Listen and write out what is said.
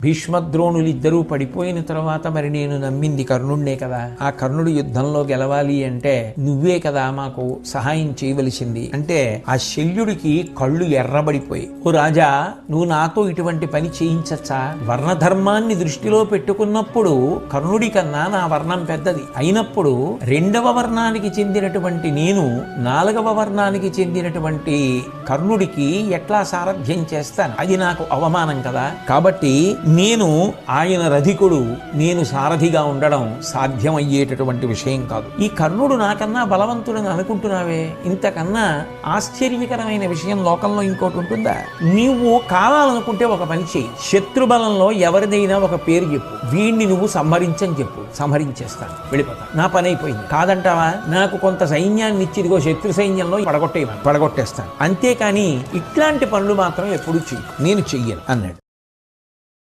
భీష్మద్రోణులిద్దరూ పడిపోయిన తర్వాత మరి నేను నమ్మింది కర్ణుడినే కదా. ఆ కర్ణుడు యుద్ధంలో గెలవాలి అంటే నువ్వే కదా మాకు సహాయం చేయవలసింది అంటే ఆ శల్యుడికి కళ్ళు ఎర్రబడిపోయి, ఓ రాజా, నువ్వు నాతో ఇటువంటి పని చేయించచ్చా? వర్ణధర్మాన్ని దృష్టిలో పెట్టుకున్నప్పుడు కర్ణుడి కన్నా నా వర్ణం పెద్దది అయినప్పుడు రెండవ వర్ణానికి చెందినటువంటి నేను నాలుగవ వర్ణానికి చెందినటువంటి కర్ణుడికి ఎట్లా సారథ్యం చేస్తాను? అది నాకు అవమానం కదా. కాబట్టి నేను ఆయన రధికుడు, నేను సారథిగా ఉండడం సాధ్యమయ్యేటటువంటి విషయం కాదు. ఈ కర్ణుడు నాకన్నా బలవంతుడని అనుకుంటున్నావే, ఇంతకన్నా ఆశ్చర్యకరమైన విషయం లోకంలో ఇంకోటి ఉంటుందా? నువ్వు కావాలనుకుంటే ఒక పని చెయ్యి, శత్రుబలంలో ఎవరిదైనా ఒక పేరు చెప్పు, వీడిని నువ్వు సంహరించని చెప్పు, సంహరించేస్తాను, వెళ్ళిపోతా, నా పని అయిపోయింది. కాదంటావా? నాకు కొంత సైన్యాన్ని ఇచ్చిదిగో శత్రు సైన్యంలో పడగొట్టేస్తాను, అంతేకాని ఇట్లాంటి పనులు మాత్రం ఎప్పుడు చెయ్యి, నేను చెయ్యను అన్నాడు.